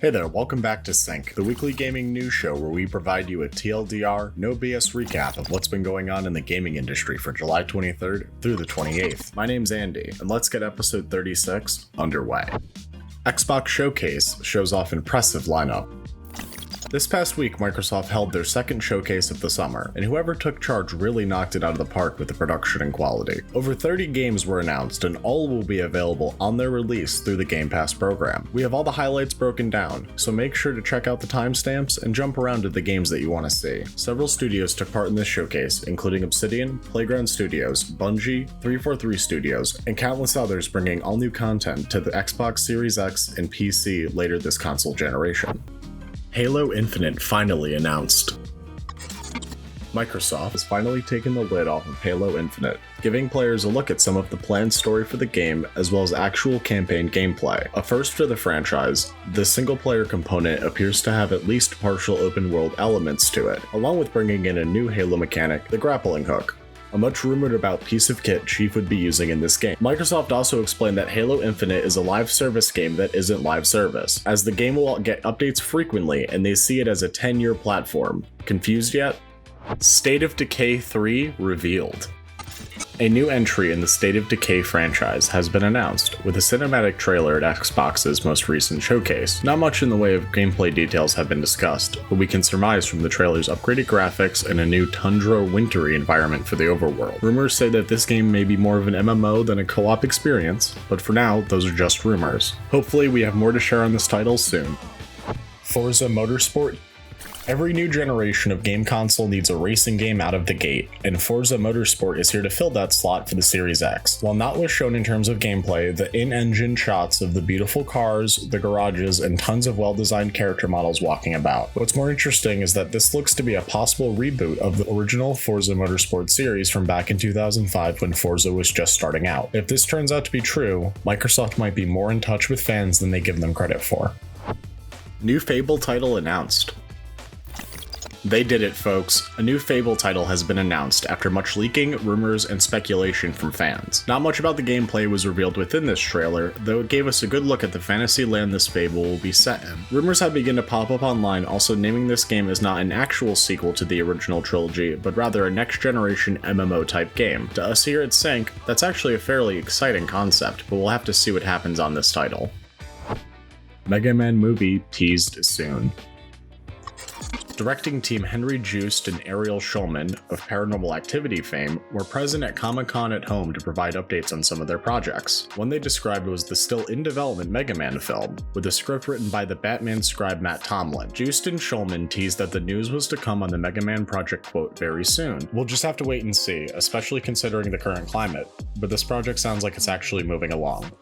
Hey there, welcome back to Sync, the weekly gaming news show where we provide you a TLDR, no BS recap of what's been going on in the gaming industry for July 23rd through the 28th. My name's Andy, and let's get episode 36 underway. Xbox Showcase shows off impressive lineup. This past week, Microsoft held their second showcase of the summer, and whoever took charge really knocked it out of the park with the production and quality. Over 30 games were announced, and all will be available on their release through the Game Pass program. We have all the highlights broken down, so make sure to check out the timestamps and jump around to the games that you want to see. Several studios took part in this showcase, including Obsidian, Playground Studios, Bungie, 343 Studios, and countless others bringing all new content to the Xbox Series X and PC later this console generation. Halo Infinite finally announced. Microsoft has finally taken the lid off of Halo Infinite, giving players a look at some of the planned story for the game as well as actual campaign gameplay. A first for the franchise, the single-player component appears to have at least partial open-world elements to it, along with bringing in a new Halo mechanic, the grappling hook, a much rumored about piece of kit Chief would be using in this game. Microsoft also explained that Halo Infinite is a live service game that isn't live service, as the game will get updates frequently and they see it as a 10-year platform. Confused yet? State of Decay 3 revealed. A new entry in the State of Decay franchise has been announced, with a cinematic trailer at Xbox's most recent showcase. Not much in the way of gameplay details have been discussed, but we can surmise from the trailer's upgraded graphics and a new tundra wintry environment for the overworld. Rumors say that this game may be more of an MMO than a co-op experience, but for now, those are just rumors. Hopefully we have more to share on this title soon. Forza Motorsport. Every new generation of game console needs a racing game out of the gate, and Forza Motorsport is here to fill that slot for the Series X. While not was shown in terms of gameplay, the in-engine shots of the beautiful cars, the garages, and tons of well-designed character models walking about. What's more interesting is that this looks to be a possible reboot of the original Forza Motorsport series from back in 2005 when Forza was just starting out. If this turns out to be true, Microsoft might be more in touch with fans than they give them credit for. New Fable title announced. They did it, folks. A new Fable title has been announced after much leaking, rumors, and speculation from fans. Not much about the gameplay was revealed within this trailer, though it gave us a good look at the fantasy land this Fable will be set in. Rumors have begun to pop up online also naming this game as not an actual sequel to the original trilogy, but rather a next-generation MMO type game. To us here at Sync, that's actually a fairly exciting concept, but we'll have to see what happens on this title. Mega Man movie teased soon. Directing team Henry Joost and Ariel Schulman of Paranormal Activity fame were present at Comic-Con at home to provide updates on some of their projects. One they described was the still in development Mega Man film, with a script written by the Batman scribe Matt Tomlin. Joost and Schulman teased that the news was to come on the Mega Man project, quote, very soon. We'll just have to wait and see, especially considering the current climate, but this project sounds like it's actually moving along.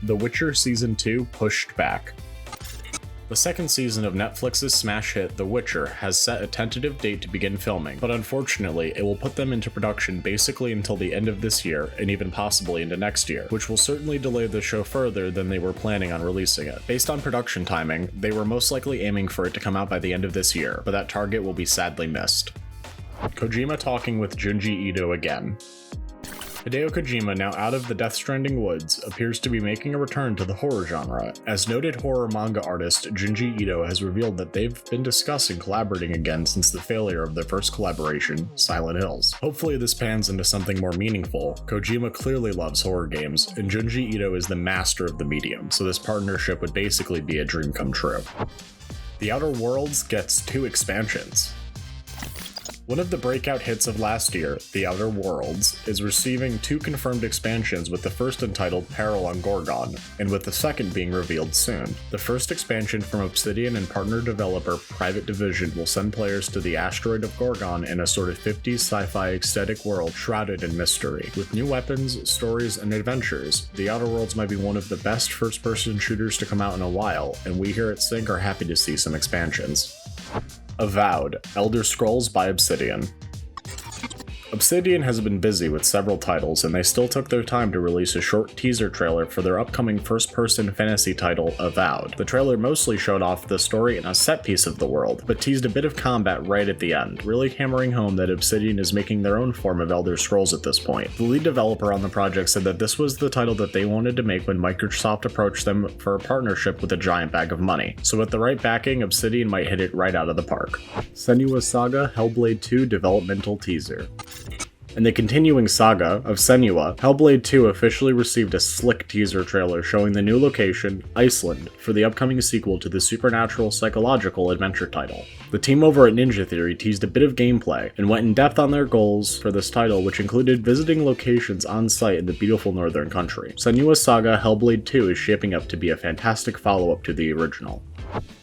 The Witcher Season 2 pushed back. The second season of Netflix's smash hit The Witcher has set a tentative date to begin filming, but unfortunately it will put them into production basically until the end of this year and even possibly into next year, which will certainly delay the show further than they were planning on releasing it. Based on production timing, they were most likely aiming for it to come out by the end of this year, but that target will be sadly missed. Kojima talking with Junji Ito again. Hideo Kojima, now out of the Death Stranding woods, appears to be making a return to the horror genre. As noted horror manga artist Junji Ito has revealed that they've been discussing collaborating again since the failure of their first collaboration, Silent Hills. Hopefully this pans into something more meaningful. Kojima clearly loves horror games, and Junji Ito is the master of the medium, so this partnership would basically be a dream come true. The Outer Worlds gets 2 expansions. One of the breakout hits of last year, The Outer Worlds, is receiving 2 confirmed expansions, with the first entitled Peril on Gorgon, and with the second being revealed soon. The first expansion from Obsidian and partner developer Private Division will send players to the asteroid of Gorgon in a sort of 50s sci-fi aesthetic world shrouded in mystery. With new weapons, stories, and adventures, The Outer Worlds might be one of the best first-person shooters to come out in a while, and we here at Sync are happy to see some expansions. Avowed, Elder Scrolls by Obsidian. Obsidian has been busy with several titles, and they still took their time to release a short teaser trailer for their upcoming first-person fantasy title, Avowed. The trailer mostly showed off the story and a set piece of the world, but teased a bit of combat right at the end, really hammering home that Obsidian is making their own form of Elder Scrolls at this point. The lead developer on the project said that this was the title that they wanted to make when Microsoft approached them for a partnership with a giant bag of money. So with the right backing, Obsidian might hit it right out of the park. Senua Saga Hellblade 2 developmental teaser. In the continuing saga of Senua, Hellblade 2 officially received a slick teaser trailer showing the new location, Iceland, for the upcoming sequel to the supernatural psychological adventure title. The team over at Ninja Theory teased a bit of gameplay and went in depth on their goals for this title, which included visiting locations on site in the beautiful northern country. Senua Saga Hellblade 2 is shaping up to be a fantastic follow-up to the original.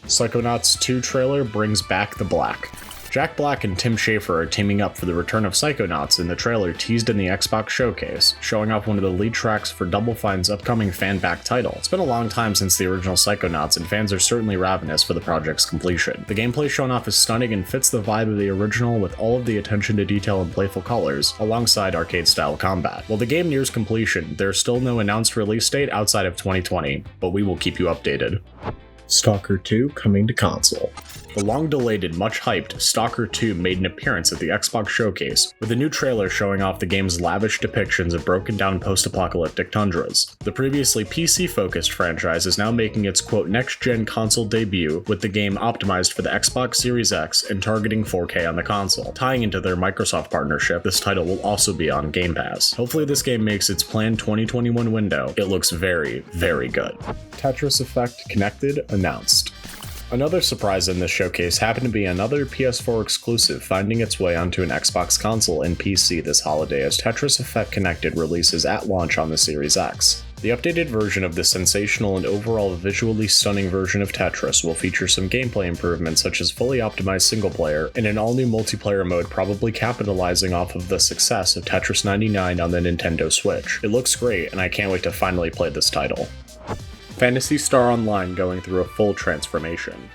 Psychonauts 2 trailer brings back the Black. Jack Black and Tim Schafer are teaming up for the return of Psychonauts in the trailer teased in the Xbox showcase, showing off one of the lead tracks for Double Fine's upcoming fan-backed title. It's been a long time since the original Psychonauts, and fans are certainly ravenous for the project's completion. The gameplay shown off is stunning and fits the vibe of the original with all of the attention to detail and playful colors, alongside arcade-style combat. While the game nears completion, there's still no announced release date outside of 2020, but we will keep you updated. S.T.A.L.K.E.R 2 coming to console. The long-delayed and much-hyped S.T.A.L.K.E.R 2 made an appearance at the Xbox showcase, with a new trailer showing off the game's lavish depictions of broken-down post-apocalyptic tundras. The previously PC-focused franchise is now making its quote next-gen console debut, with the game optimized for the Xbox Series X and targeting 4K on the console. Tying into their Microsoft partnership, this title will also be on Game Pass. Hopefully this game makes its planned 2021 window. It looks very, very good. Tetris Effect Connected announced. Another surprise in this showcase happened to be another PS4 exclusive finding its way onto an Xbox console and PC this holiday as Tetris Effect Connected releases at launch on the Series X. The updated version of the sensational and overall visually stunning version of Tetris will feature some gameplay improvements such as fully optimized single player and an all-new multiplayer mode, probably capitalizing off of the success of Tetris 99 on the Nintendo Switch. It looks great, and I can't wait to finally play this title. Phantasy Star Online going through a full transformation.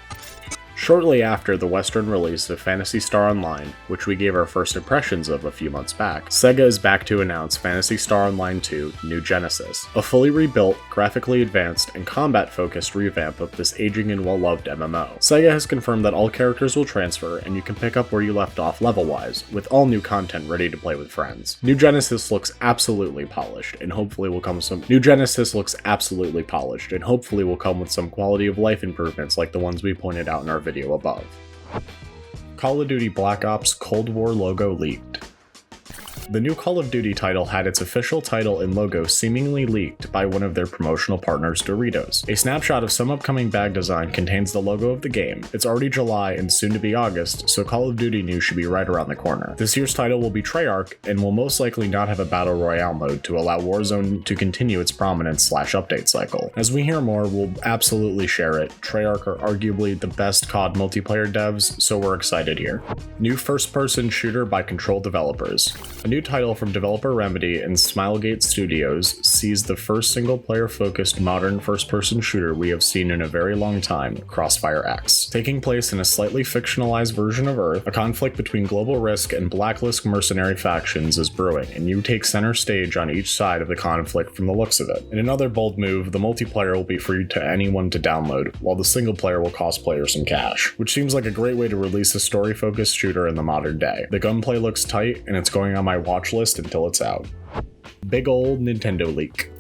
Shortly after the Western release of Phantasy Star Online, which we gave our first impressions of a few months back, Sega is back to announce Phantasy Star Online 2 New Genesis, a fully rebuilt, graphically advanced, and combat-focused revamp of this aging and well-loved MMO. Sega has confirmed that all characters will transfer, and you can pick up where you left off level-wise, with all new content ready to play with friends. New Genesis looks absolutely polished, and hopefully will come with some quality of life improvements like the ones we pointed out in our video above. Call of Duty Black Ops Cold War logo leaked. The new Call of Duty title had its official title and logo seemingly leaked by one of their promotional partners, Doritos. A snapshot of some upcoming bag design contains the logo of the game. It's already July and soon to be August, so Call of Duty news should be right around the corner. This year's title will be Treyarch and will most likely not have a Battle Royale mode to allow Warzone to continue its prominence/update cycle. As we hear more, we'll absolutely share it. Treyarch are arguably the best COD multiplayer devs, so we're excited here. New first-person shooter by Control developers. A new title from developer Remedy and Smilegate Studios sees the first single-player focused modern first-person shooter we have seen in a very long time, Crossfire X. Taking place in a slightly fictionalized version of Earth, a conflict between Global Risk and Blacklist mercenary factions is brewing, and you take center stage on each side of the conflict from the looks of it. In another bold move, the multiplayer will be free to anyone to download, while the single player will cost players some cash, which seems like a great way to release a story-focused shooter in the modern day. The gunplay looks tight, and it's going on my watch list until it's out. Big Ole Nintendo Leak.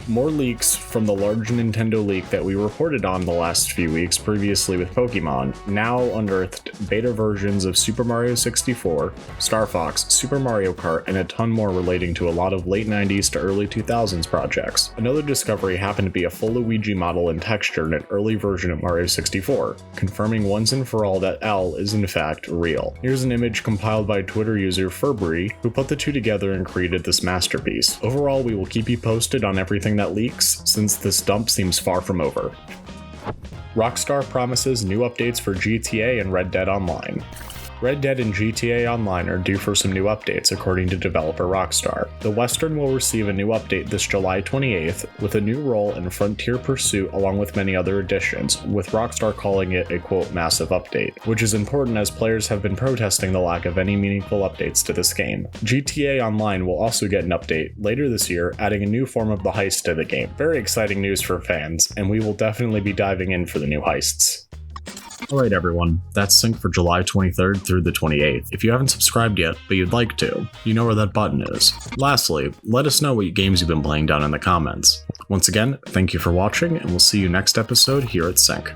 More leaks from the large Nintendo leak that we reported on the last few weeks previously with Pokemon, now unearthed beta versions of Super Mario 64, Star Fox, Super Mario Kart, and a ton more relating to a lot of late 90s to early 2000s projects. Another discovery happened to be a full Luigi model and texture in an early version of Mario 64, confirming once and for all that L is in fact real. Here's an image compiled by Twitter user Furbury, who put the two together and created this masterpiece. Overall, we will keep you posted on everything that leaks, since this dump seems far from over. Rockstar promises new updates for GTA and Red Dead Online. Red Dead and GTA Online are due for some new updates according to developer Rockstar. The Western will receive a new update this July 28th with a new role in Frontier Pursuit along with many other additions, with Rockstar calling it a quote massive update, which is important as players have been protesting the lack of any meaningful updates to this game. GTA Online will also get an update later this year, adding a new form of the heist to the game. Very exciting news for fans, and we will definitely be diving in for the new heists. Alright everyone, that's Sync for July 23rd through the 28th. If you haven't subscribed yet, but you'd like to, you know where that button is. Lastly, let us know what games you've been playing down in the comments. Once again, thank you for watching, and we'll see you next episode here at Sync.